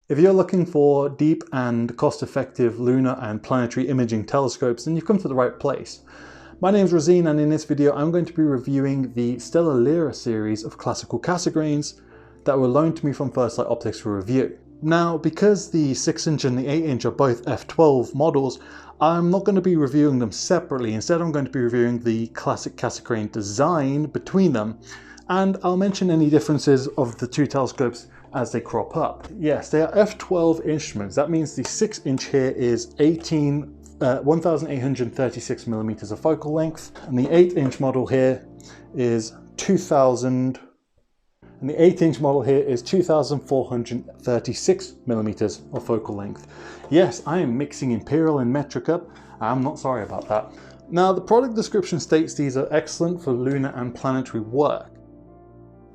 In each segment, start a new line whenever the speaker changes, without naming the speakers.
If you're looking for deep and cost-effective lunar and planetary imaging telescopes, then you've come to the right place. My name is Razine, and in this video I'm going to be reviewing the StellaLyra series of classical Cassegrains that were loaned to me from First Light Optics for review. Now, because the 6-inch and the 8-inch are both f12 models, I'm not going to be reviewing them separately. Instead, I'm going to be reviewing the Classic-Cassegrain design between them, and I'll mention any differences of the two telescopes as they crop up. Yes, they are f12 instruments. That means the 6-inch here is 1836 millimeters of focal length, and the 8-inch model here is 2000. And the 8-inch model here is 2436 millimeters of focal length. Yes, I am mixing imperial and metric up. I'm not sorry about that. Now, the product description states these are excellent for lunar and planetary work.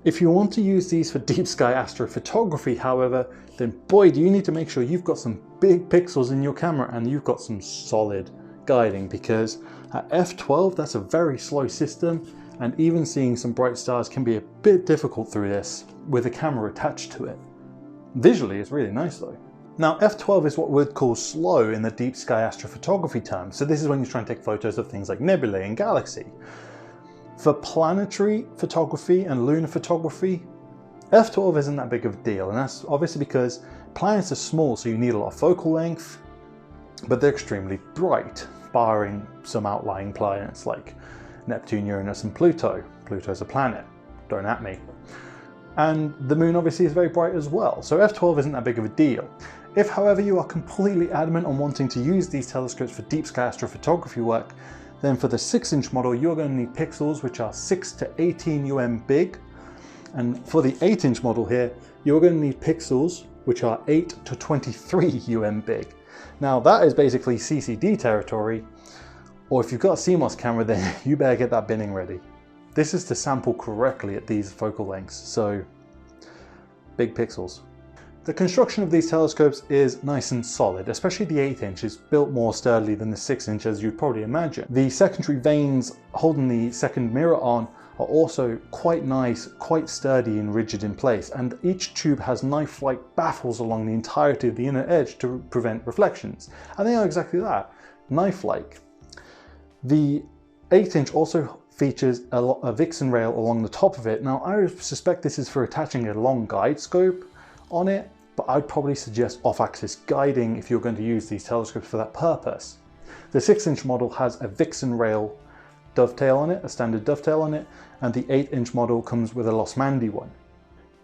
If you want to use these for deep sky astrophotography, however, then boy, do you need to make sure you've got some big pixels in your camera and you've got some solid guiding, because at f12, that's a very slow system. And even seeing some bright stars can be a bit difficult through this with a camera attached to it. Visually, it's really nice though. Now, f12 is what we'd call slow in the deep sky astrophotography terms. So this is when you're trying to take photos of things like nebulae and galaxy. For planetary photography and lunar photography, f12 isn't that big of a deal. And that's obviously because planets are small, so you need a lot of focal length, but they're extremely bright, barring some outlying planets like Neptune, Uranus and Pluto. Pluto's a planet, don't at me. And the moon obviously is very bright as well, so f12 isn't that big of a deal. If, however, you are completely adamant on wanting to use these telescopes for deep sky astrophotography work, then for the 6-inch model you're going to need pixels which are 6 to 18 big, and for the 8-inch model here you're going to need pixels which are 8 to 23 big. Now that is basically CCD territory, or if you've got a CMOS camera, then you better get that binning ready. This is to sample correctly at these focal lengths, so big pixels. The construction of these telescopes is nice and solid, especially the 8-inch is built more sturdily than the 6-inch, as you'd probably imagine. The secondary vanes holding the second mirror on are also quite nice, quite sturdy and rigid in place, and each tube has knife-like baffles along the entirety of the inner edge to prevent reflections. And they are exactly that, knife-like. The 8-inch also features a Vixen rail along the top of it. Now, I suspect this is for attaching a long guide scope on it, but I'd probably suggest off-axis guiding if you're going to use these telescopes for that purpose. The 6-inch model has a Vixen rail dovetail on it, a standard dovetail on it, and the 8-inch model comes with a Losmandy one.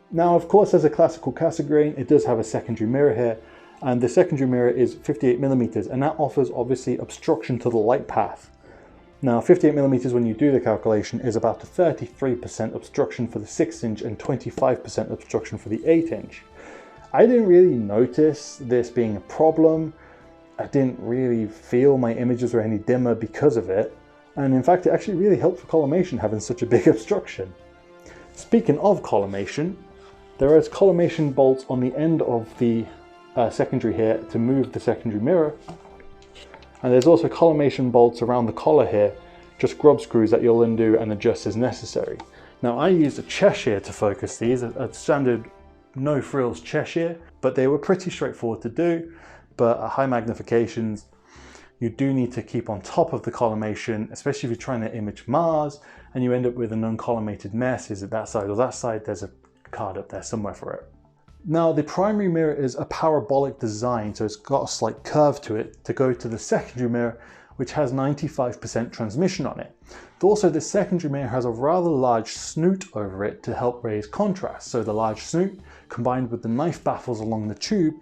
Now, of course, as a classical Cassegrain, it does have a secondary mirror here, and the secondary mirror is 58 millimeters, and that offers obviously obstruction to the light path. Now, 58 millimeters, when you do the calculation, is about a 33% obstruction for the 6-inch and 25% obstruction for the 8-inch. I didn't really notice this being a problem. I didn't really feel my images were any dimmer because of it. And in fact, it actually really helped for collimation having such a big obstruction. Speaking of collimation, there is collimation bolts on the end of the secondary here to move the secondary mirror. And there's also collimation bolts around the collar here, just grub screws that you'll undo and adjust as necessary. Now, I used a Cheshire to focus these, a standard no frills Cheshire, but they were pretty straightforward to do. But at high magnifications, you do need to keep on top of the collimation, especially if you're trying to image Mars and you end up with an uncollimated mess. Is it that side or that side? There's a card up there somewhere for it. Now, the primary mirror is a parabolic design, so it's got a slight curve to it to go to the secondary mirror, which has 95% transmission on it. Also, the secondary mirror has a rather large snoot over it to help raise contrast. So the large snoot combined with the knife baffles along the tube,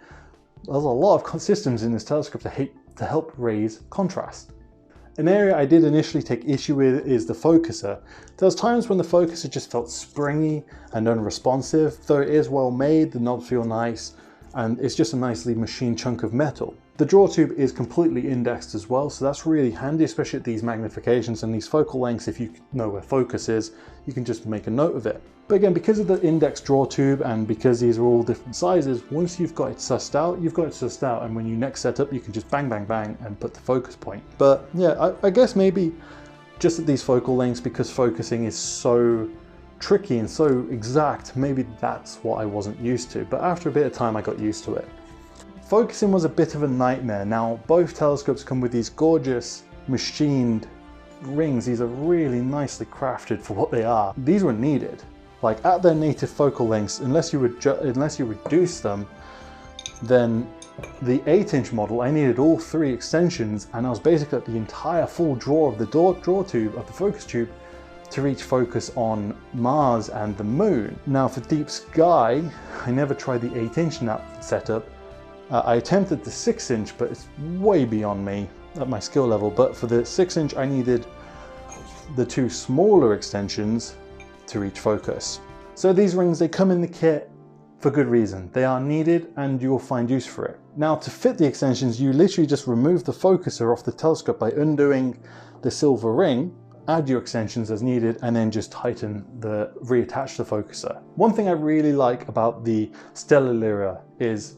there's a lot of systems in this telescope to help raise contrast. An area I did initially take issue with is the focuser. There was times when the focuser just felt springy and unresponsive. Though it is well made, the knobs feel nice, and it's just a nicely machined chunk of metal. The draw tube is completely indexed as well, so that's really handy, especially at these magnifications and these focal lengths. If you know where focus is, you can just make a note of it. But again, because of the index draw tube and because these are all different sizes, once you've got it sussed out, you've got it sussed out, and when you next set up, you can just bang, bang, bang and put the focus point. But yeah, I guess maybe just at these focal lengths, because focusing is so tricky and so exact, maybe that's what I wasn't used to, but after a bit of time I got used to it. Focusing was a bit of a nightmare. Now both telescopes come with these gorgeous machined rings. These are really nicely crafted for what they are. These were needed. Like at their native focal lengths, unless you reduce them, then the 8-inch model, I needed all 3 extensions, and I was basically at the entire full draw of the draw tube of the focus tube to reach focus on Mars and the Moon. Now for deep sky, I never tried the 8-inch in that setup. I attempted the 6-inch, but it's way beyond me at my skill level. But for the 6-inch, I needed the 2 smaller extensions to reach focus. So these rings, they come in the kit for good reason. They are needed and you'll find use for it. Now to fit the extensions, you literally just remove the focuser off the telescope by undoing the silver ring, add your extensions as needed, and then just reattach the focuser. One thing I really like about the StellaLyra is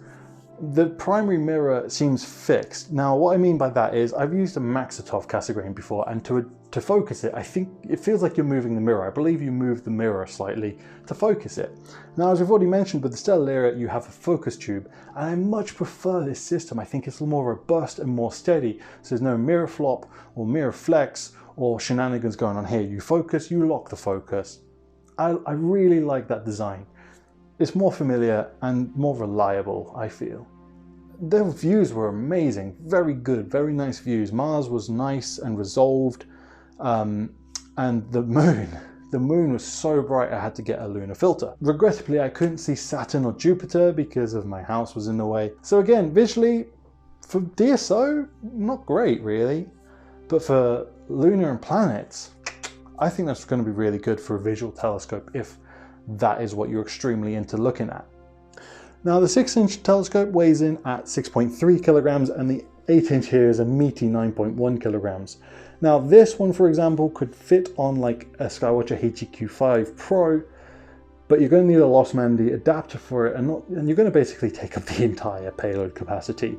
the primary mirror seems fixed. Now what I mean by that is I've used a Cassegrain before, and to focus it, I think it feels like you're moving the mirror. I believe you move the mirror slightly to focus it. Now as we've already mentioned, with the StellaLyra you have a focus tube, and I much prefer this system. I think it's a little more robust and more steady, so there's no mirror flop or mirror flex or shenanigans going on here. You focus, you lock the focus. I really like that design. It's more familiar and more reliable, I feel. The views were amazing, very good, very nice views. Mars was nice and resolved, and the moon was so bright I had to get a lunar filter. Regrettably, I couldn't see Saturn or Jupiter because of my house was in the way. So again, visually, for DSO, not great really, but for lunar and planets, I think that's going to be really good for a visual telescope if that is what you're extremely into looking at. Now the 6-inch telescope weighs in at 6.3 kilograms and the 8-inch here is a meaty 9.1 kilograms. Now this one, for example, could fit on like a Skywatcher HEQ5 Pro, but you're going to need a Lost Mandy adapter for it, and you're going to basically take up the entire payload capacity.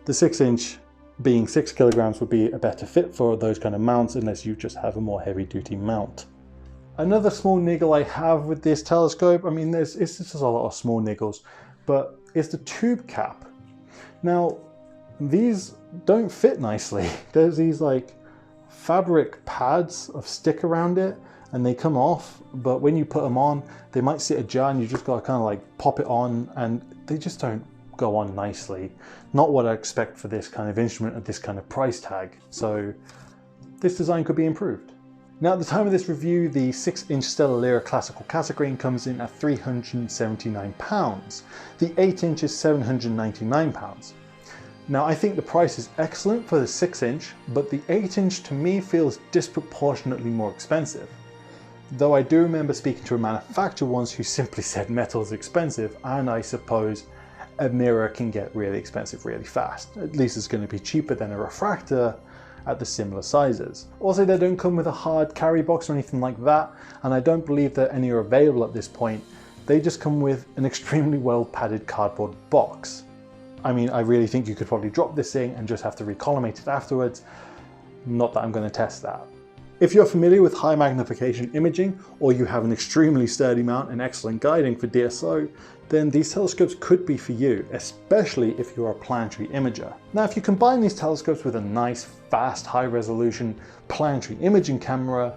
The 6-inch being 6 kilograms would be a better fit for those kind of mounts, unless you just have a more heavy duty mount. Another small niggle I have with this telescope, I mean it's just a lot of small niggles, but it's the tube cap. Now these don't fit nicely. There's these like fabric pads of stick around it and they come off, but when you put them on they might sit ajar and you just gotta kind of like pop it on, and they just don't go on nicely. Not what I expect for this kind of instrument at this kind of price tag. So this design could be improved. Now at the time of this review, the 6-inch StellaLyra Classic-Cassegrain comes in at £379. The 8-inch is £799. Now I think the price is excellent for the 6-inch, but the 8-inch to me feels disproportionately more expensive. Though I do remember speaking to a manufacturer once who simply said metal is expensive, and I suppose a mirror can get really expensive really fast. At least it's going to be cheaper than a refractor at the similar sizes. Also, they don't come with a hard carry box or anything like that, and I don't believe that any are available at this point. They just come with an extremely well padded cardboard box. I mean, I really think you could probably drop this thing and just have to recollimate it afterwards. Not that I'm going to test that. If you're familiar with high magnification imaging, or you have an extremely sturdy mount and excellent guiding for DSO, then these telescopes could be for you, especially if you're a planetary imager. Now, if you combine these telescopes with a nice, fast, high-resolution planetary imaging camera,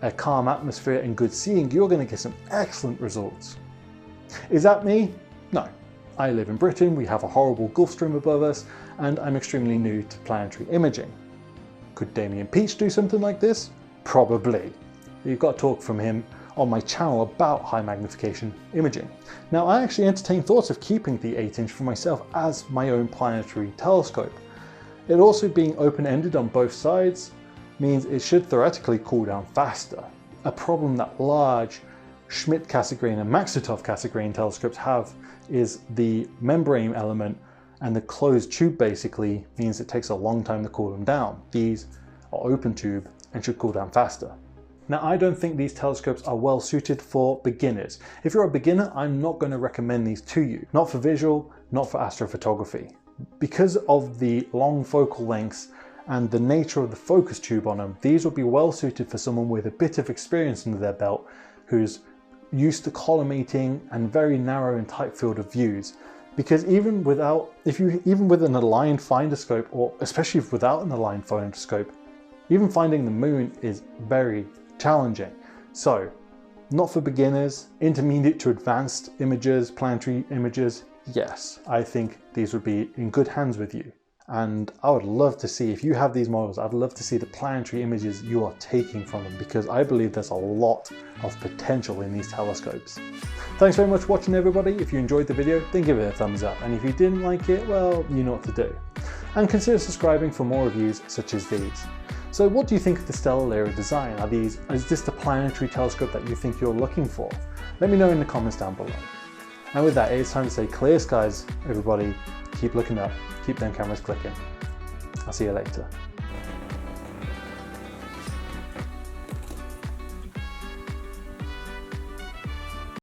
a calm atmosphere and good seeing, you're going to get some excellent results. Is that me? No. I live in Britain, we have a horrible Gulf Stream above us, and I'm extremely new to planetary imaging. Could Damien Peach do something like this? Probably. You've got to talk from him on my channel about high magnification imaging. Now I actually entertained thoughts of keeping the 8-inch for myself as my own planetary telescope. It also being open-ended on both sides means it should theoretically cool down faster. A problem that large Schmidt-Cassegrain and Cassegrain telescopes have is the membrane element, and the closed tube basically means it takes a long time to cool them down. These are open tube and should cool down faster. Now I don't think these telescopes are well suited for beginners. If you're a beginner, I'm not going to recommend these to you. Not for visual, not for astrophotography. Because of the long focal lengths and the nature of the focus tube on them, these will be well suited for someone with a bit of experience under their belt who's used to collimating and very narrow and tight field of views. Because even with an aligned finder scope, or especially without an aligned finder scope, even finding the moon is very challenging. So, not for beginners, intermediate to advanced imagers, planetary imagers, yes, I think these would be in good hands with you. And I would love to see, if you have these models, I'd love to see the planetary images you are taking from them, because I believe there's a lot of potential in these telescopes. Thanks very much for watching, everybody. If you enjoyed the video, then give it a thumbs up. And if you didn't like it, well, you know what to do. And consider subscribing for more reviews such as these. So what do you think of the StellaLyra design? Is this the planetary telescope that you think you're looking for? Let me know in the comments down below. And with that, it's time to say clear skies, everybody. Keep looking up, keep them cameras clicking. I'll see you later.